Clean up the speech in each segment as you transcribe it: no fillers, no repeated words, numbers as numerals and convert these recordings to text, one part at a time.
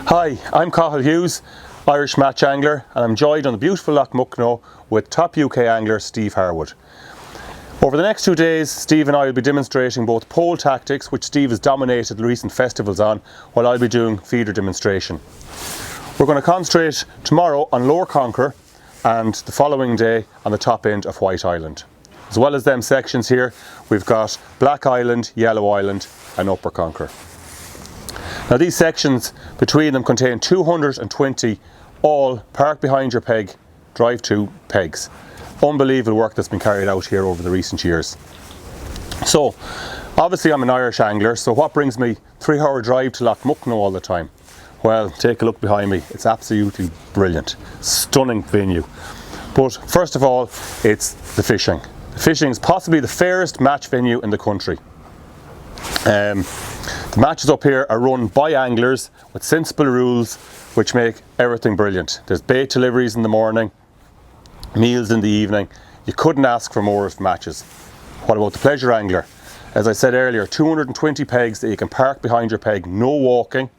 Hi, I'm Cathal Hughes, Irish match angler, and I'm joined on the beautiful Lough Muckno with top UK angler Steve Harwood. Over the next 2 days, Steve and I will be demonstrating both pole tactics, which Steve has dominated the recent festivals on, while I'll be doing feeder demonstration. We're going to concentrate tomorrow on Lower Conquer and the following day on the top end of White Island. As well as them sections here, we've got Black Island, Yellow Island and Upper Conquer. Now these sections between them contain 220 all park behind your peg, drive to pegs. Unbelievable work that's been carried out here over the recent years. So obviously I'm an Irish angler, so what brings me 3-hour drive to Lough Muckno all the time? Well, take a look behind me, it's absolutely brilliant, stunning venue. But first of all, it's the fishing. The fishing is possibly the fairest match venue in the country. The matches up here are run by anglers with sensible rules which make everything brilliant. There's bait deliveries in the morning, meals in the evening. You couldn't ask for more of matches. What about the pleasure angler? As I said earlier, 220 pegs that you can park behind your peg, no walking.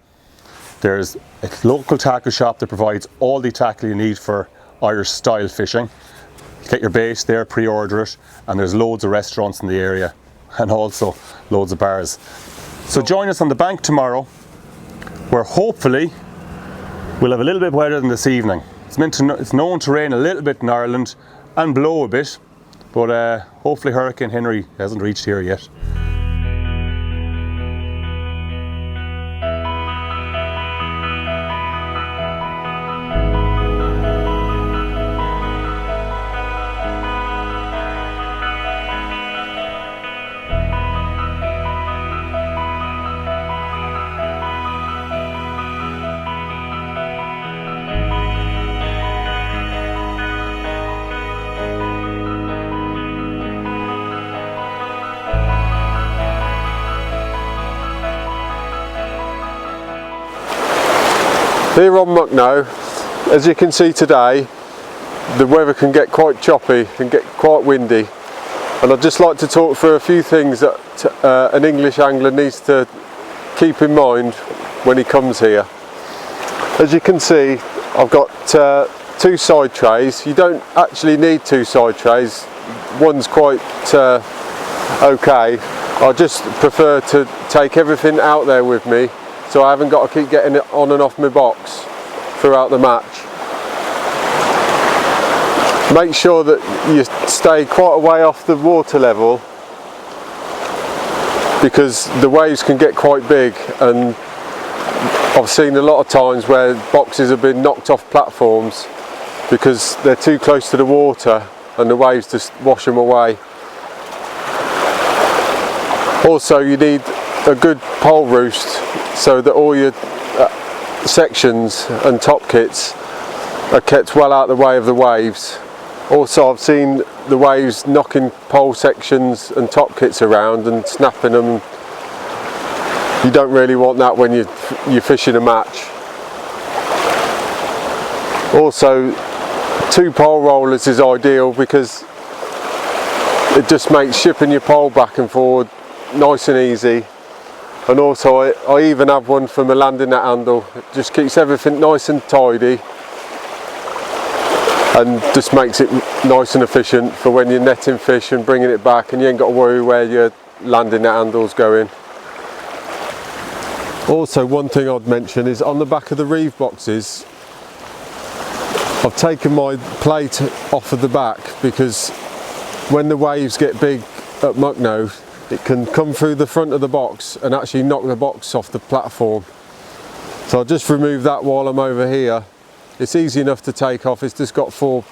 There's a local tackle shop that provides all the tackle you need for Irish style fishing. Get your bait there, pre-order it, and there's loads of restaurants in the area and also loads of bars. So join us on the bank tomorrow, where hopefully we'll have a little bit wetter than this evening. It's known to rain a little bit in Ireland and blow a bit, but hopefully Hurricane Henry hasn't reached here yet. Here on Muckno, as you can see today, the weather can get quite choppy and get quite windy, and I'd just like to talk through a few things that an English angler needs to keep in mind when he comes here. As you can see, I've got 2 side trays. You don't actually need 2 side trays, one's quite okay. I just prefer to take everything out there with me, so I haven't got to keep getting it on and off my box throughout the match. Make sure that you stay quite a way off the water level, because the waves can get quite big, and I've seen a lot of times where boxes have been knocked off platforms because they're too close to the water and the waves just wash them away. Also, you need a good pole roost so that all your sections and top kits are kept well out of the way of the waves. Also, I've seen the waves knocking pole sections and top kits around and snapping them. You don't really want that when you're fishing a match. Also, 2 pole rollers is ideal because it just makes shipping your pole back and forward nice and easy. And also I even have one for my landing net handle. It just keeps everything nice and tidy and just makes it nice and efficient for when you're netting fish and bringing it back, and you ain't got to worry where your landing net handle's going. Also, one thing I'd mention is on the back of the reeve boxes, I've taken my plate off of the back because when the waves get big at Muckno, it can come through the front of the box and actually knock the box off the platform. So I'll just remove that while I'm over here. It's easy enough to take off, it's just got 4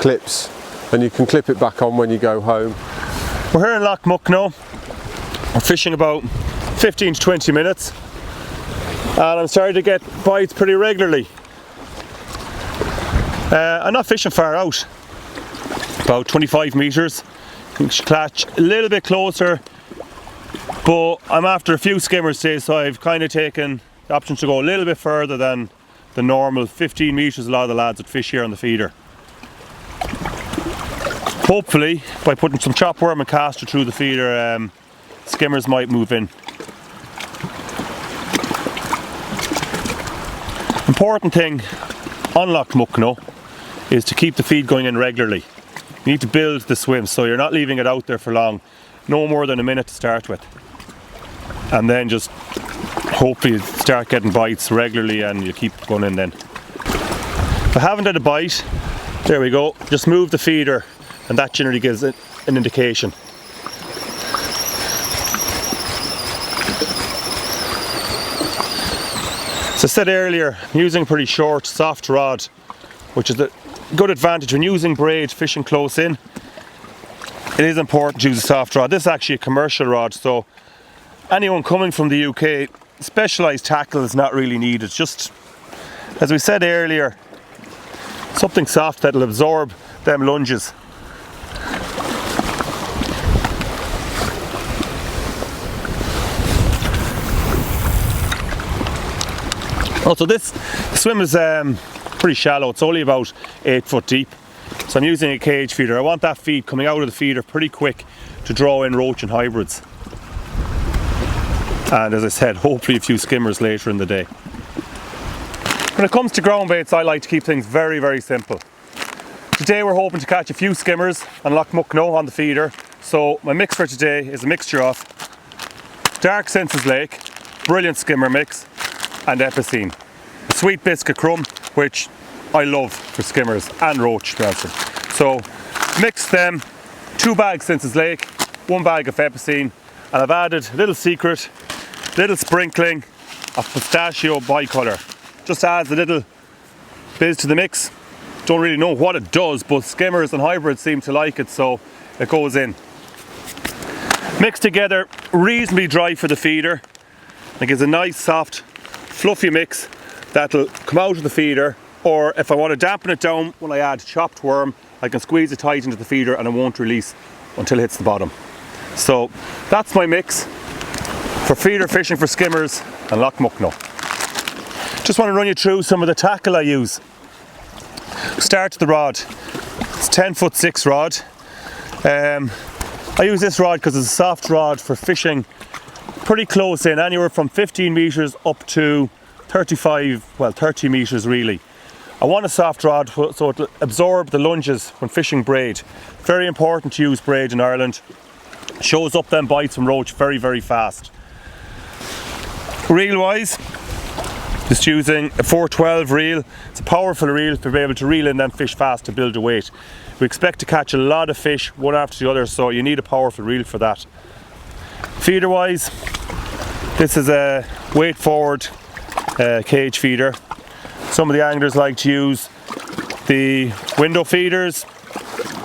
clips and you can clip it back on when you go home. We're here in Lough Muckno. We're fishing about 15 to 20 minutes and I'm starting to get bites pretty regularly. I'm not fishing far out, about 25 metres. Catch a little bit closer, but I'm after a few skimmers today, so I've kind of taken the option to go a little bit further than the normal 15 metres a lot of the lads that fish here on the feeder. Hopefully by putting some chop worm and caster through the feeder, skimmers might move in. Important thing on Lough Muckno is to keep the feed going in regularly. You need to build the swim, so you're not leaving it out there for long, no more than a minute to start with. And then just hopefully you start getting bites regularly and you keep going in then. If I haven't had a bite, there we go, just move the feeder and that generally gives it an indication. As I said earlier, I'm using a pretty short, soft rod, which is a good advantage when using braid fishing close in. It is important to use a soft rod. This is actually a commercial rod, so anyone coming from the UK, specialised tackle is not really needed. Just, as we said earlier, something soft that'll absorb them lunges. Also, this swim is pretty shallow. It's only about 8 foot deep. So I'm using a cage feeder. I want that feed coming out of the feeder pretty quick to draw in roach and hybrids. And as I said, hopefully a few skimmers later in the day. When it comes to ground baits, I like to keep things very, very simple. Today we're hoping to catch a few skimmers on Lough Muckno on the feeder. So my mix for today is a mixture of dark Senses Lake, brilliant skimmer mix, and epicene. A sweet biscuit crumb, which I love for skimmers and roach, to be honest. So mix them, 2 bags Senses Lake, 1 bag of epicene, and I've added a little secret, little sprinkling of pistachio bicolor. Just adds a little biz to the mix. Don't really know what it does, but skimmers and hybrids seem to like it, so it goes in. Mixed together, reasonably dry for the feeder. It gives a nice, soft, fluffy mix that'll come out of the feeder, or if I want to dampen it down when I add chopped worm, I can squeeze it tight into the feeder and it won't release until it hits the bottom. So that's my mix for feeder fishing for skimmers and Lough Muckno. Just want to run you through some of the tackle I use. Start the rod. It's 10'6" rod. I use this rod because it's a soft rod for fishing pretty close in, anywhere from 15 metres up to 30 metres really. I want a soft rod so it'll absorb the lunges when fishing braid. Very important to use braid in Ireland. Shows up them bites from roach very, very fast. Reel wise, just using a 412 reel. It's a powerful reel to be able to reel in them fish fast to build a weight. We expect to catch a lot of fish one after the other, so you need a powerful reel for that. Feeder wise, this is a weight forward cage feeder. Some of the anglers like to use the window feeders.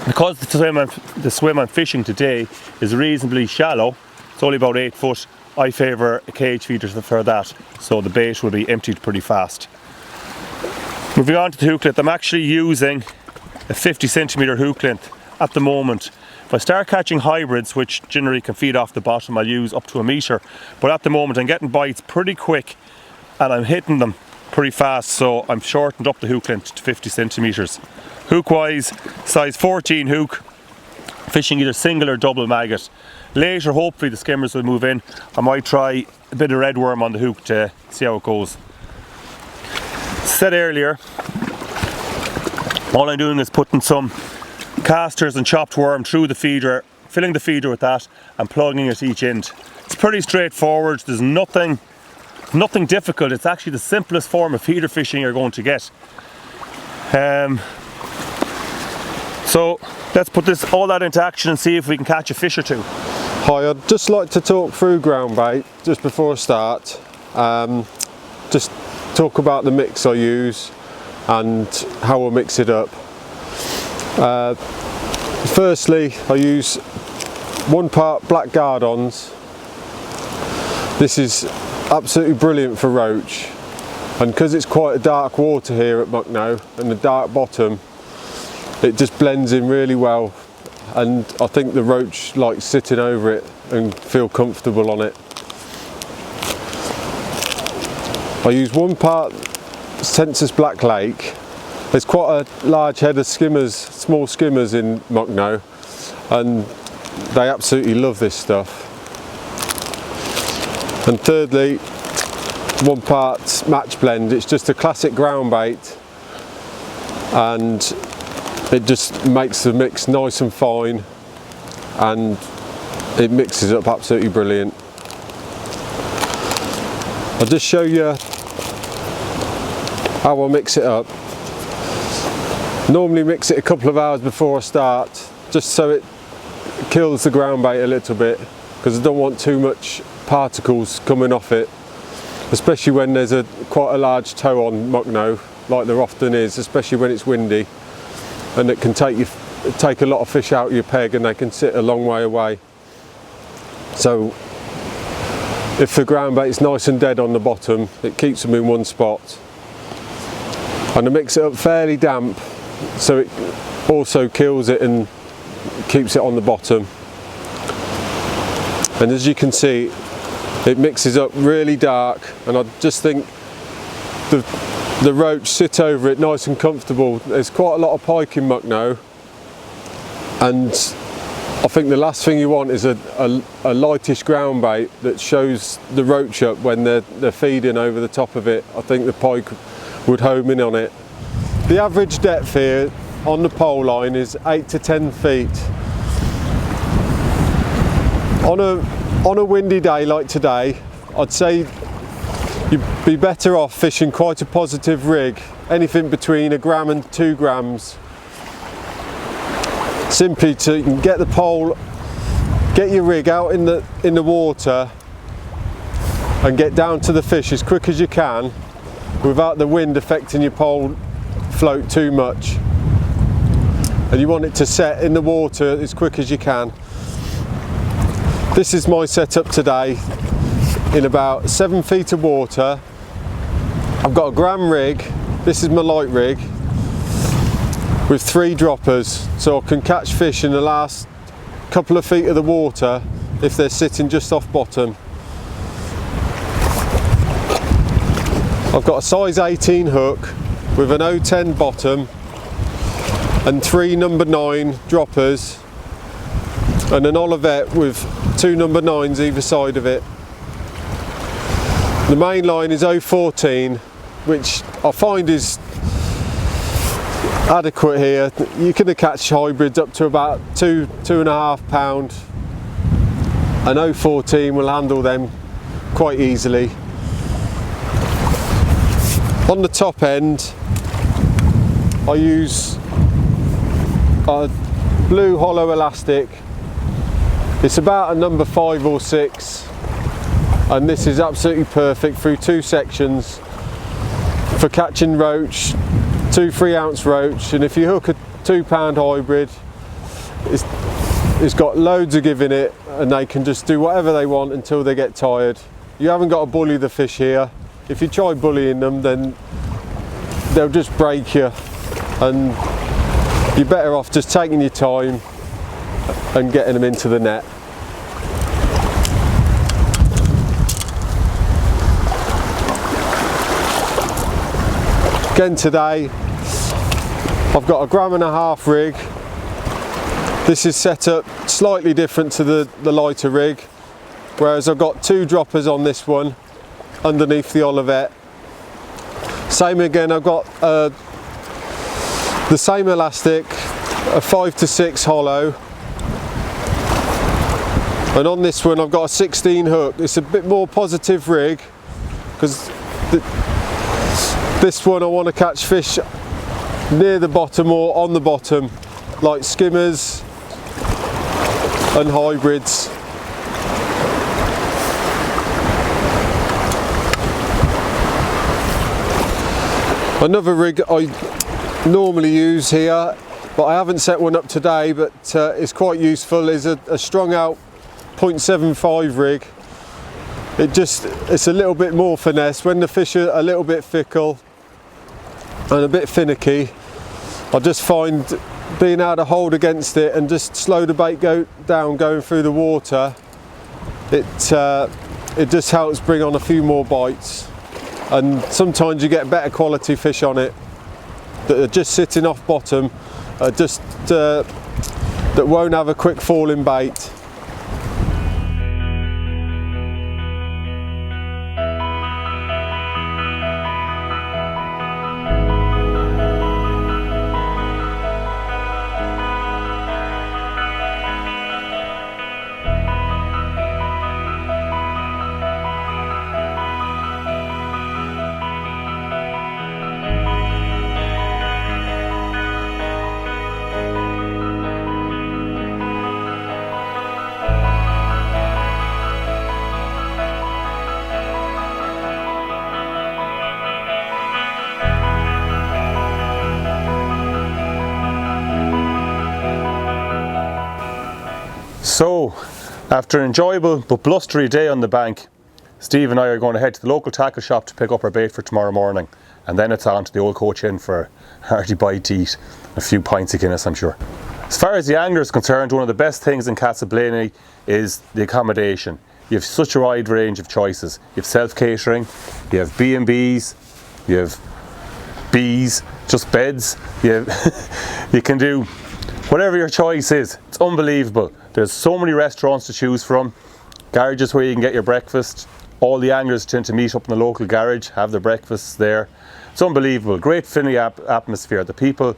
Because the swim I'm fishing today is reasonably shallow, it's only about 8 foot, I favour a cage feeder for that, so the bait will be emptied pretty fast. Moving on to the hook length, I'm actually using a 50 centimetre hook length at the moment. If I start catching hybrids, which generally can feed off the bottom, I'll use up to 1 metre, but at the moment I'm getting bites pretty quick and I'm hitting them pretty fast, so I'm shortened up the hook length to 50 centimetres. Hook wise, size 14 hook, fishing either single or double maggot. Later hopefully the skimmers will move in. I might try a bit of red worm on the hook to see how it goes. Said earlier, all I'm doing is putting some casters and chopped worm through the feeder, filling the feeder with that and plugging it each end. It's pretty straightforward, there's nothing difficult. It's actually the simplest form of feeder fishing you're going to get. So let's put all that into action and see if we can catch a fish or two. Hi, I'd just like to talk through ground bait just before I start. Just talk about the mix I use and how I mix it up. Firstly, I use 1 part black gardons. This is absolutely brilliant for roach, and because it's quite a dark water here at Muckno and a dark bottom, it just blends in really well, and I think the roach likes sitting over it and feel comfortable on it. I use 1 part Senses Black Lake. There's quite a large head of skimmers, small skimmers in Muckno, and they absolutely love this stuff. And thirdly, 1 part match blend. It's just a classic ground bait, and it just makes the mix nice and fine, and it mixes up absolutely brilliant. I'll just show you how I mix it up. Normally mix it a couple of hours before I start, just so it kills the ground bait a little bit, because I don't want too much particles coming off it, especially when there's quite a large tow on Muckno, like there often is, especially when it's windy, and it can take a lot of fish out of your peg, and they can sit a long way away. So if the ground bait's nice and dead on the bottom, it keeps them in one spot. And I mix it up fairly damp, so it also kills it and keeps it on the bottom. And as you can see, it mixes up really dark, and I just think the roach sit over it nice and comfortable. There's quite a lot of pike in Muckno, and I think the last thing you want is a lightish ground bait that shows the roach up when they're feeding over the top of it. I think the pike would home in on it. The average depth here on the pole line is 8 to 10 feet. On a windy day like today, I'd say you'd be better off fishing quite a positive rig, anything between 1 gram and 2 grams. Simply to get the pole, get your rig out in the water and get down to the fish as quick as you can without the wind affecting your pole float too much. And you want it to set in the water as quick as you can. This is my setup today in about 7 feet of water. I've got a gram rig, this is my light rig, with 3 droppers, so I can catch fish in the last couple of feet of the water if they're sitting just off bottom. I've got a size 18 hook with an 010 bottom and 3 number 9 droppers, and an Olivet with 2 number 9s either side of it. The main line is 014, which I find is adequate here. You can catch hybrids up to about 2.5 pound, and 014 will handle them quite easily. On the top end I use a blue hollow elastic. It's about a number 5 or 6, and this is absolutely perfect through 2 sections for catching roach, 2 3-ounce roach. And if you hook a 2 pound hybrid, it's got loads of give in it, and they can just do whatever they want until they get tired. You haven't got to bully the fish here. If you try bullying them, then they'll just break you, and you're better off just taking your time and getting them into the net. Again today, I've got a 1.5 gram rig. This is set up slightly different to the lighter rig, whereas I've got 2 droppers on this one underneath the Olivet. Same again, I've got the same elastic, a 5 to 6 hollow, and on this one I've got a 16 hook. It's a bit more positive rig because this one I want to catch fish near the bottom or on the bottom, like skimmers and hybrids. Another rig I normally use here, but I haven't set one up today, but it's quite useful, is a strung out 0.75 rig. It's a little bit more finesse when the fish are a little bit fickle and a bit finicky. I just find being able to hold against it and just slow the bait down going through the water, it just helps bring on a few more bites, and sometimes you get better quality fish on it that are just sitting off bottom, that won't have a quick falling bait. So, after an enjoyable but blustery day on the bank, Steve and I are going to head to the local tackle shop to pick up our bait for tomorrow morning, and then it's on to the old coach inn for a hearty bite to eat, a few pints of Guinness, I'm sure. As far as the angler is concerned, one of the best things in Castleblaney is the accommodation. You have such a wide range of choices. You have self-catering, you have B&Bs, you have Bs, just beds, you can do whatever your choice is. It's unbelievable. There's so many restaurants to choose from, garages where you can get your breakfast. All the anglers tend to meet up in the local garage, have their breakfasts there. It's unbelievable, great friendly atmosphere. The people,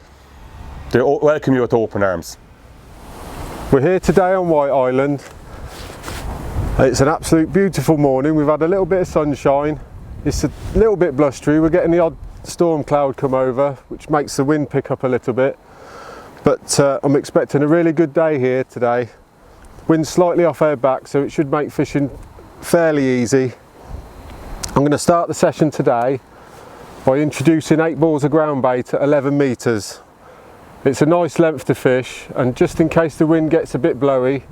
they welcome you with open arms. We're here today on White Island. It's an absolute beautiful morning. We've had a little bit of sunshine. It's a little bit blustery. We're getting the odd storm cloud come over, which makes the wind pick up a little bit. But I'm expecting a really good day here today. Wind's slightly off our back, so it should make fishing fairly easy. I'm going to start the session today by introducing 8 balls of ground bait at 11 metres. It's a nice length to fish, and just in case the wind gets a bit blowy,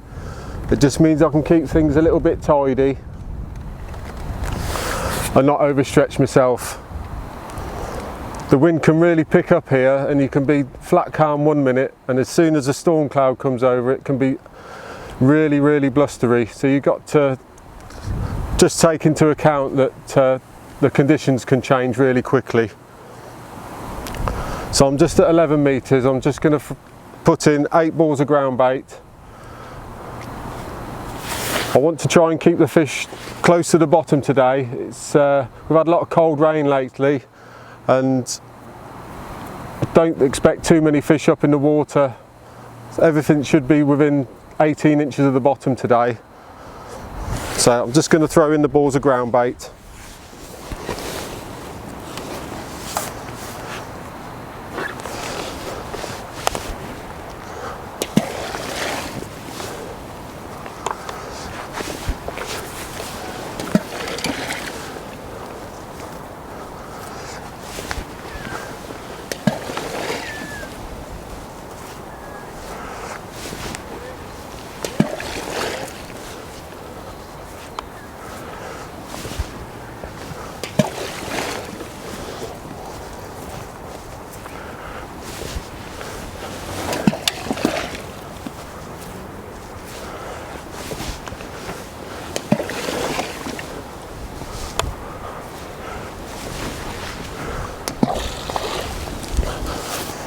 it just means I can keep things a little bit tidy and not overstretch myself. The wind can really pick up here, and you can be flat calm 1 minute, and as soon as a storm cloud comes over it can be really, really blustery. So you've got to just take into account that the conditions can change really quickly. So I'm just at 11 metres. I'm just going to put in 8 balls of ground bait. I want to try and keep the fish close to the bottom today. We've had a lot of cold rain lately, and I don't expect too many fish up in the water. So everything should be within 18 inches of the bottom today. So I'm just going to throw in the balls of ground bait.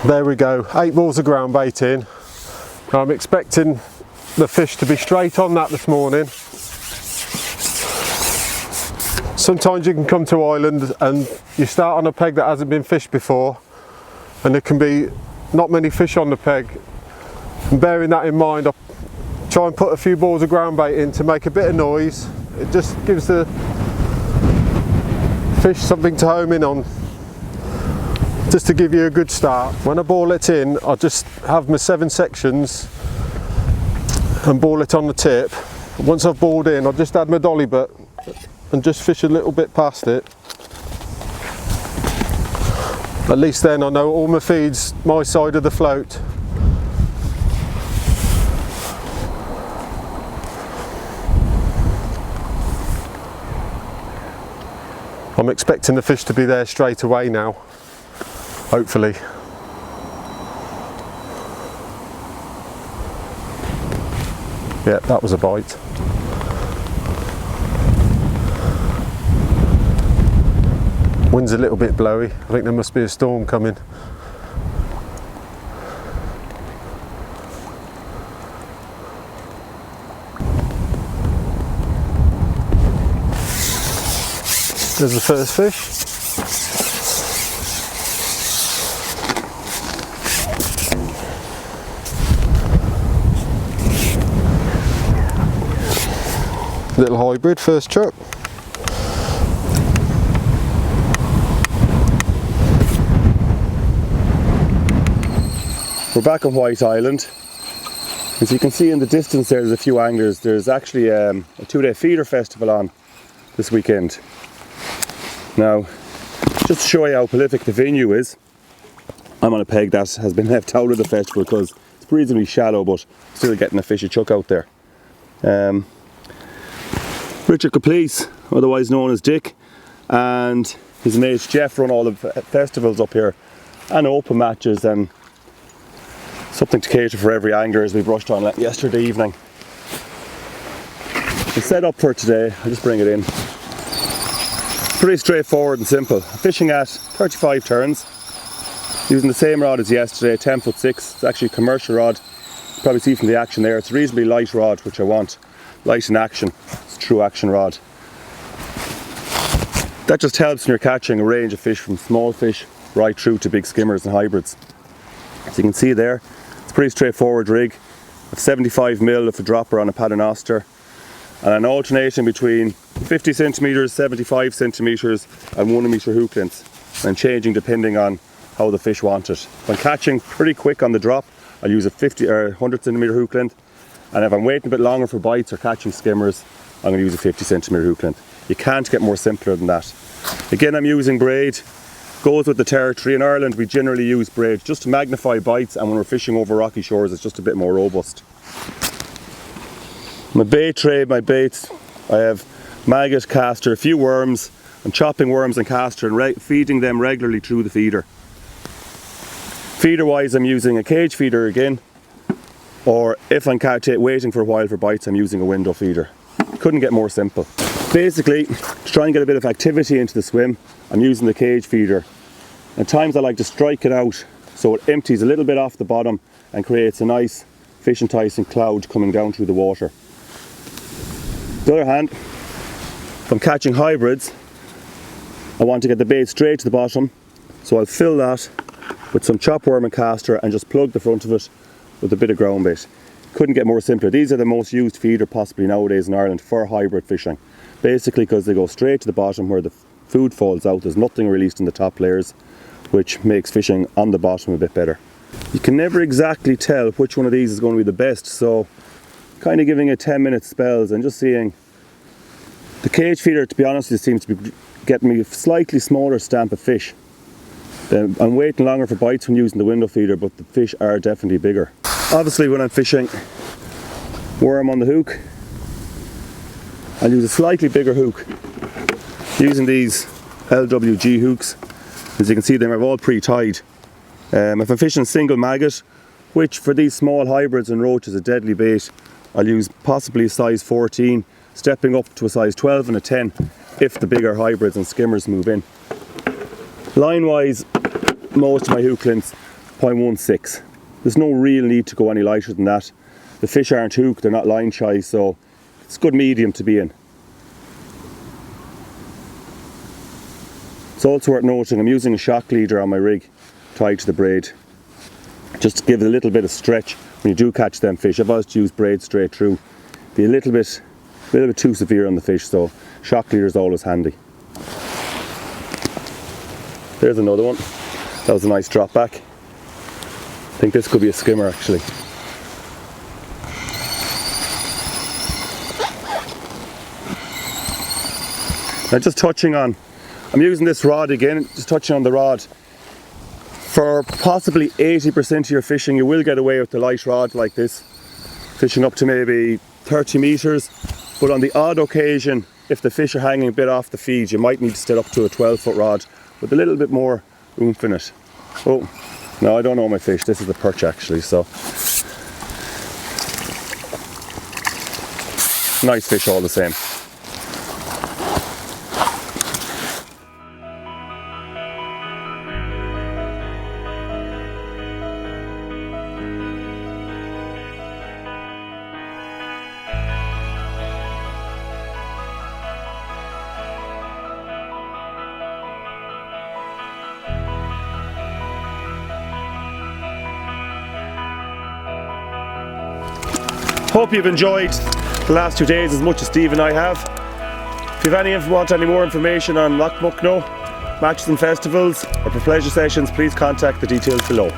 There we go, 8 balls of ground bait in. Now I'm expecting the fish to be straight on that this morning. Sometimes you can come to Ireland and you start on a peg that hasn't been fished before, and there can be not many fish on the peg. And bearing that in mind, I try and put a few balls of ground bait in to make a bit of noise. It just gives the fish something to home in on, just to give you a good start. When I ball it in, I just have my 7 sections and ball it on the tip. Once I've balled in, I just add my dolly butt and just fish a little bit past it. At least then I know all my feed's my side of the float. I'm expecting the fish to be there straight away now, hopefully. Yeah, that was a bite. Wind's a little bit blowy. I think there must be a storm coming. There's the first fish. Little hybrid, first chuck. We're back on White Island. As you can see in the distance there's a few anglers. There's actually a 2-day feeder festival on this weekend. Now, just to show you how prolific the venue is, I'm on a peg that has been left out of the festival because it's reasonably shallow, but still getting a fishy chuck out there. Richard Caplice, otherwise known as Dick, and his mate Jeff run all the festivals up here and open matches, and something to cater for every angler, as we brushed on yesterday evening. The setup for today, I'll just bring it in. Pretty straightforward and simple. Fishing at 35 turns, using the same rod as yesterday, 10'6". It's actually a commercial rod. You probably see from the action there, it's a reasonably light rod, which I want. Light in action, it's a true action rod. That just helps when you're catching a range of fish, from small fish right through to big skimmers and hybrids. As you can see there, it's a pretty straightforward rig. A 75mm of a dropper on a paternoster, and an alternating between 50 centimetres, 75 centimetres and 1 metre hook lengths, and changing depending on how the fish want it. If I'm catching pretty quick on the drop, I'll use a 50 or 100 centimetre hook length, and if I'm waiting a bit longer for bites or catching skimmers, I'm going to use a 50 centimetre hook length. You can't get more simpler than that. Again, I'm using braid, goes with the territory. In Ireland we generally use braid just to magnify bites, and when we're fishing over rocky shores it's just a bit more robust. My bait tray, my baits, I have maggot, caster, a few worms. I'm chopping worms and caster and feeding them regularly through the feeder. Feeder wise, I'm using a cage feeder again, or if I'm waiting for a while for bites, I'm using a window feeder. Couldn't get more simple. Basically, to try and get a bit of activity into the swim, I'm using the cage feeder. At times I like to strike it out so it empties a little bit off the bottom and creates a nice fish enticing cloud coming down through the water. On the other hand, if I'm catching hybrids, I want to get the bait straight to the bottom, so I'll fill that with some chop worm and caster and just plug the front of it with a bit of ground bait. Couldn't get more simpler. These are the most used feeder possibly nowadays in Ireland for hybrid fishing. Basically because they go straight to the bottom where the food falls out. There's nothing released in the top layers, which makes fishing on the bottom a bit better. You can never exactly tell which one of these is going to be the best, so kind of giving it 10-minute spells and just seeing. The cage feeder, to be honest, it seems to be getting me a slightly smaller stamp of fish. I'm waiting longer for bites when using the window feeder, but the fish are definitely bigger. Obviously when I'm fishing worm on the hook, I'll use a slightly bigger hook, using these LWG hooks. As you can see, they're all pre-tied. If I'm fishing single maggot, which for these small hybrids and roach is a deadly bait, I'll use possibly a size 14, stepping up to a size 12 and a 10 if the bigger hybrids and skimmers move in. Line wise, most of my hook lengths 0.16. There's no real need to go any lighter than that. The fish aren't hooked, they're not line shy, so it's a good medium to be in. It's also worth noting I'm using a shock leader on my rig tied to the braid, just to give it a little bit of stretch when you do catch them fish. If I was to use braid straight through, be a little bit too severe on the fish, so shock leader is always handy. There's another one. That was a nice drop back. I think this could be a skimmer actually. Now just touching on, I'm using this rod again, just touching on the rod. For possibly 80% of your fishing you will get away with the light rod like this, fishing up to maybe 30 metres, but on the odd occasion, if the fish are hanging a bit off the feed, you might need to step up to a 12-foot rod with a little bit more oomph in it. Oh, no, I don't know my fish, this is the perch actually, so. Nice fish all the same. Hope you've enjoyed the last 2 days as much as Steve and I have. If you want any more information on Lough Muckno, matches and festivals, or for pleasure sessions, please contact the details below.